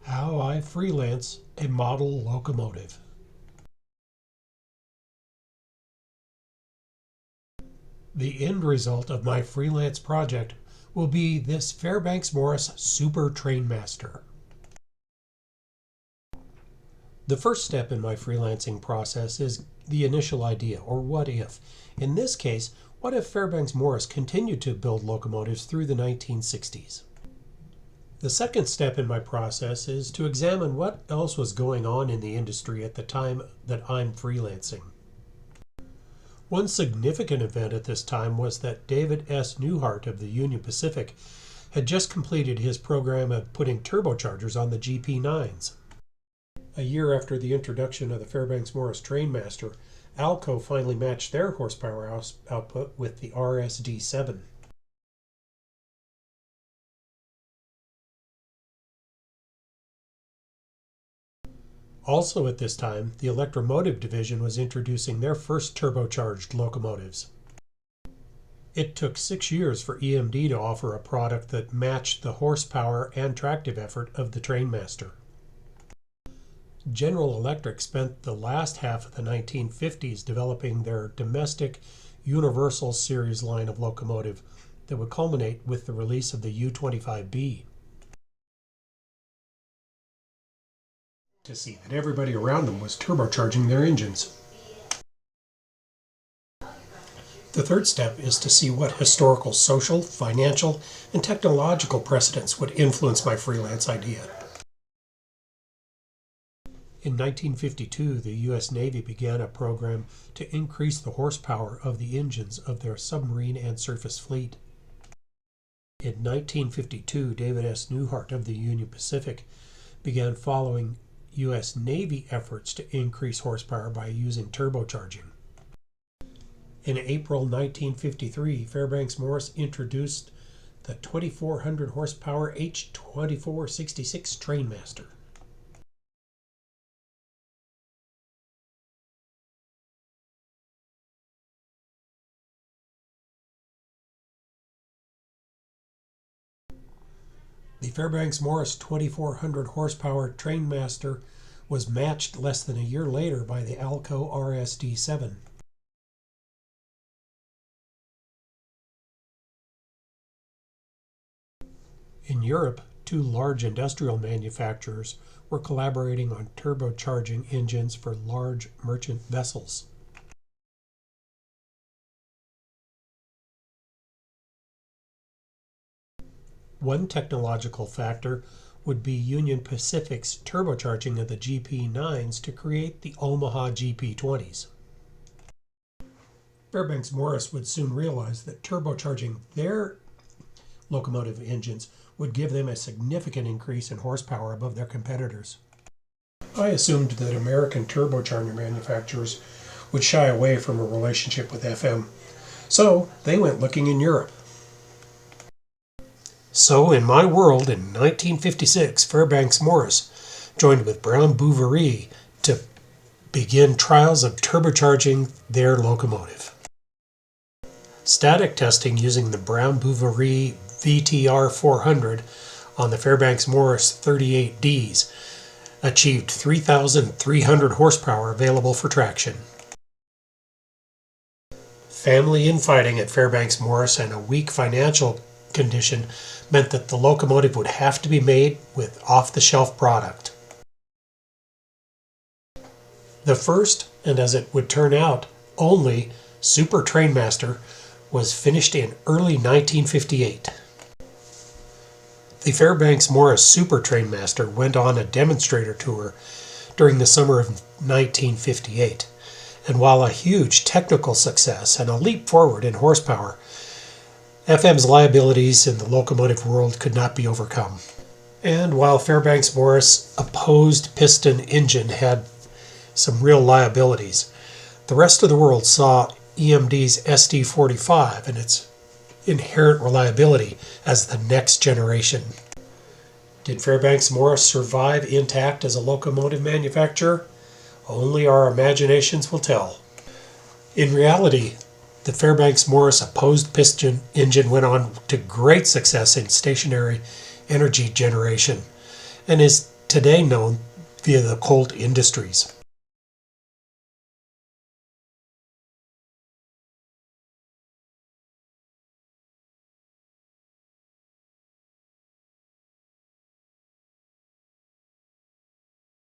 How I Freelance a Model Locomotive. The end result of my freelance project will be this Fairbanks-Morse Super Trainmaster. The first step in my freelancing process is the initial idea, or what if. In this case, what if Fairbanks-Morse continued to build locomotives through the 1960s? The second step in my process is to examine what else was going on in the industry at the time that I'm freelancing. One significant event at this time was that David S. Newhart of the Union Pacific had just completed his program of putting turbochargers on the GP9s. A year after the introduction of the Fairbanks-Morse Trainmaster, Alco finally matched their horsepower output with the RSD-7. Also at this time, the Electromotive division was introducing their first turbocharged locomotives. It took 6 years for EMD to offer a product that matched the horsepower and tractive effort of the Trainmaster. General Electric spent the last half of the 1950s developing their domestic Universal Series line of locomotive that would culminate with the release of the U-25B. To see that everybody around them was turbocharging their engines. The third step is to see what historical, social, financial, and technological precedents would influence my freelance idea. In 1952, the U.S. Navy began a program to increase the horsepower of the engines of their submarine and surface fleet. In 1952, David S. Newhart of the Union Pacific began following U.S. Navy efforts to increase horsepower by using turbocharging. In April 1953, Fairbanks-Morse introduced the 2,400 horsepower H2466 Trainmaster. The Fairbanks-Morse 2,400 horsepower Trainmaster was matched less than a year later by the Alco RSD-7. In Europe, two large industrial manufacturers were collaborating on turbocharging engines for large merchant vessels. One technological factor would be Union Pacific's turbocharging of the GP9s to create the Omaha GP20s. Fairbanks-Morse would soon realize that turbocharging their locomotive engines would give them a significant increase in horsepower above their competitors. I assumed that American turbocharger manufacturers would shy away from a relationship with FM, so they went looking in Europe. So in my world in 1956, Fairbanks-Morse joined with Brown Boveri to begin trials of turbocharging their locomotive. Static testing using the Brown Boveri VTR 400 on the Fairbanks-Morse 38Ds achieved 3,300 horsepower available for traction. Family infighting at Fairbanks-Morse and a weak financial condition meant that the locomotive would have to be made with off-the-shelf product. The first, and as it would turn out, only Super Trainmaster was finished in early 1958. The Fairbanks-Morse Super Trainmaster went on a demonstrator tour during the summer of 1958, and while a huge technical success and a leap forward in horsepower, FM's liabilities in the locomotive world could not be overcome. And while Fairbanks-Morse opposed piston engine had some real liabilities, the rest of the world saw EMD's SD45 and its inherent reliability as the next generation. Did Fairbanks-Morse survive intact as a locomotive manufacturer? Only our imaginations will tell. In reality, the Fairbanks-Morse opposed piston engine went on to great success in stationary energy generation and is today known via the Colt Industries.